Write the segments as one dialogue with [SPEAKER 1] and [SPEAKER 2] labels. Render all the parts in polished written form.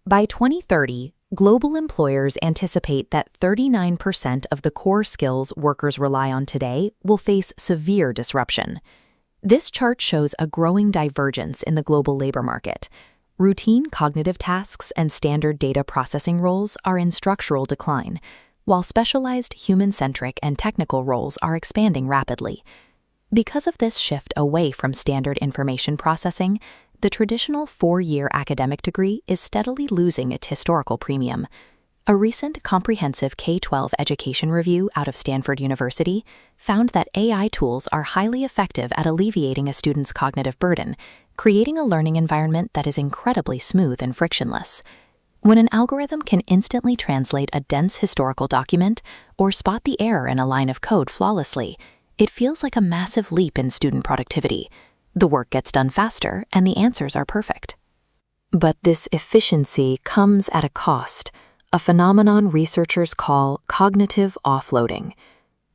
[SPEAKER 1] By 2030, global employers anticipate that 39% of the core skills workers rely on today will face severe disruption. This chart shows a growing divergence in the global labor market. Routine cognitive tasks and standard data processing roles are in structural decline, while specialized human-centric and technical roles are expanding rapidly. Because of this shift away from standard information processing, the traditional 4-year academic degree is steadily losing its historical premium. A recent comprehensive K-12 education review out of Stanford University found that AI tools are highly effective at alleviating a student's cognitive burden, creating a learning environment that is incredibly smooth and frictionless. When an algorithm can instantly translate a dense historical document or spot the error in a line of code flawlessly, it feels like a massive leap in student productivity. The work gets done faster, and the answers are perfect. But this efficiency comes at a cost, a phenomenon researchers call cognitive offloading.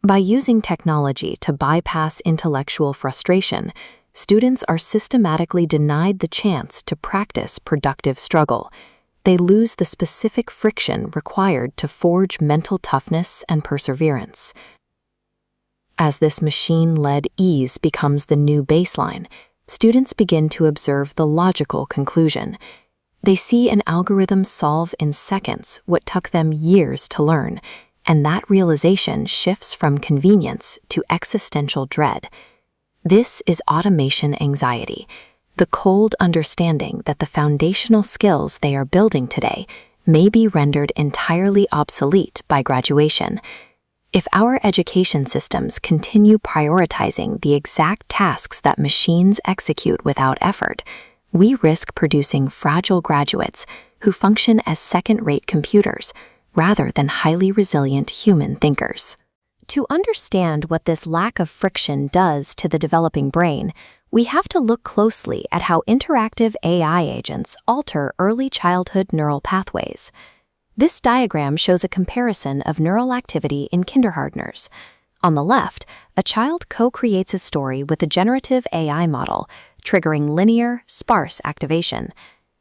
[SPEAKER 1] By using technology to bypass intellectual frustration, students are systematically denied the chance to practice productive struggle. They lose the specific friction required to forge mental toughness and perseverance. As this machine-led ease becomes the new baseline, students begin to observe the logical conclusion. They see an algorithm solve in seconds what took them years to learn, and that realization shifts from convenience to existential dread. This is automation anxiety, the cold understanding that the foundational skills they are building today may be rendered entirely obsolete by graduation. If our education systems continue prioritizing the exact tasks that machines execute without effort, we risk producing fragile graduates who function as second-rate computers rather than highly resilient human thinkers. To understand what this lack of friction does to the developing brain, we have to look closely at how interactive AI agents alter early childhood neural pathways. This diagram shows a comparison of neural activity in kindergartners. On the left, a child co-creates a story with a generative AI model, triggering linear, sparse activation.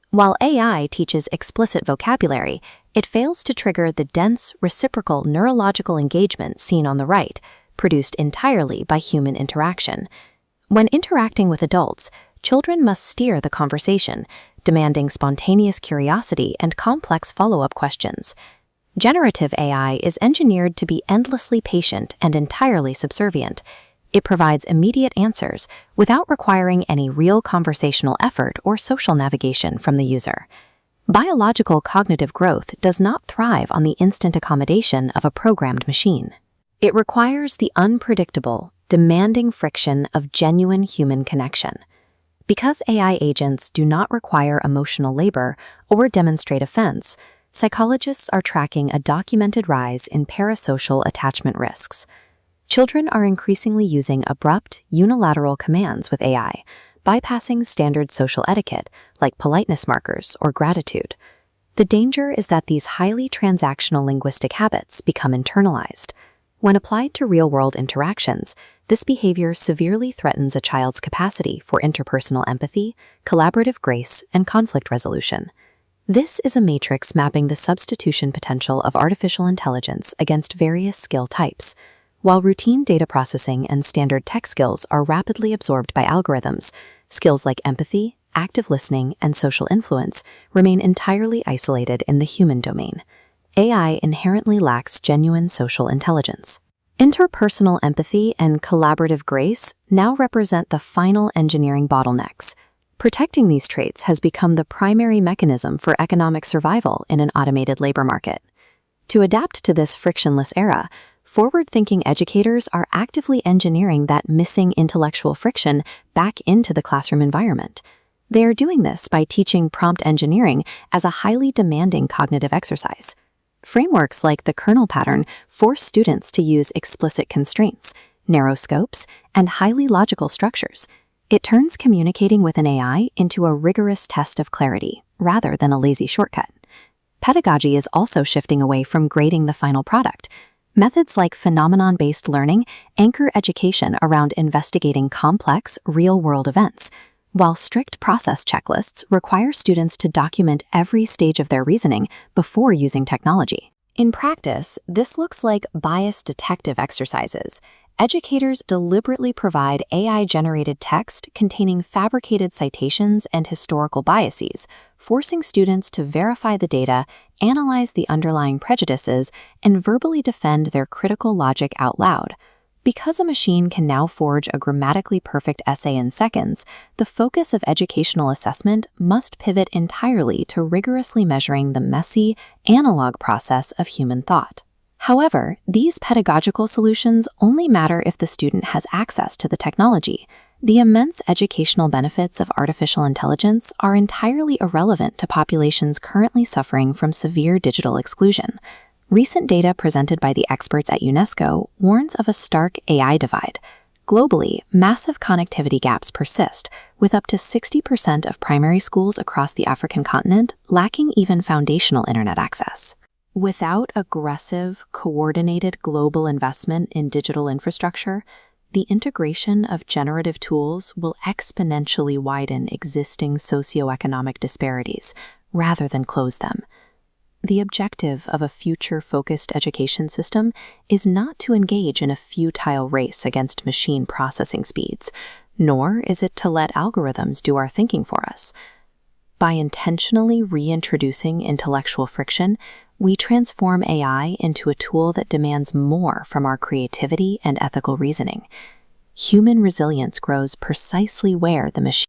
[SPEAKER 1] While AI teaches explicit vocabulary, it fails to trigger the dense, reciprocal neurological engagement seen on the right, produced entirely by human interaction. When interacting with adults, children must steer the conversation, demanding spontaneous curiosity and complex follow-up questions. Generative AI is engineered to be endlessly patient and entirely subservient. It provides immediate answers without requiring any real conversational effort or social navigation from the user. Biological cognitive growth does not thrive on the instant accommodation of a programmed machine. It requires the unpredictable, demanding friction of genuine human connection. Because AI agents do not require emotional labor or demonstrate offense, psychologists are tracking a documented rise in parasocial attachment risks. Children are increasingly using abrupt, unilateral commands with AI, bypassing standard social etiquette like politeness markers or gratitude. The danger is that these highly transactional linguistic habits become internalized. When applied to real-world interactions, this behavior severely threatens a child's capacity for interpersonal empathy, collaborative grace, and conflict resolution. This is a matrix mapping the substitution potential of artificial intelligence against various skill types. While routine data processing and standard tech skills are rapidly absorbed by algorithms, skills like empathy, active listening, and social influence remain entirely isolated in the human domain. AI inherently lacks genuine social intelligence. Interpersonal empathy and collaborative grace now represent the final engineering bottlenecks. Protecting these traits has become the primary mechanism for economic survival in an automated labor market. To adapt to this frictionless era, forward-thinking educators are actively engineering that missing intellectual friction back into the classroom environment. They are doing this by teaching prompt engineering as a highly demanding cognitive exercise. Frameworks like the kernel pattern force students to use explicit constraints, narrow scopes, and highly logical structures. It turns communicating with an AI into a rigorous test of clarity, rather than a lazy shortcut. Pedagogy is also shifting away from grading the final product. Methods like phenomenon-based learning anchor education around investigating complex, real-world events. while strict process checklists require students to document every stage of their reasoning before using technology. In practice, this looks like bias detective exercises. Educators deliberately provide AI-generated text containing fabricated citations and historical biases, forcing students to verify the data, analyze the underlying prejudices, and verbally defend their critical logic out loud. Because a machine can now forge a grammatically perfect essay in seconds, the focus of educational assessment must pivot entirely to rigorously measuring the messy, analog process of human thought. However, these pedagogical solutions only matter if the student has access to the technology. The immense educational benefits of artificial intelligence are entirely irrelevant to populations currently suffering from severe digital exclusion. Recent data presented by the experts at UNESCO warns of a stark AI divide. Globally, massive connectivity gaps persist, with up to 60% of primary schools across the African continent lacking even foundational internet access. Without aggressive, coordinated global investment in digital infrastructure, the integration of generative tools will exponentially widen existing socioeconomic disparities rather than close them. The objective of a future-focused education system is not to engage in a futile race against machine processing speeds, nor is it to let algorithms do our thinking for us. By intentionally reintroducing intellectual friction, we transform AI into a tool that demands more from our creativity and ethical reasoning. Human resilience grows precisely where the machine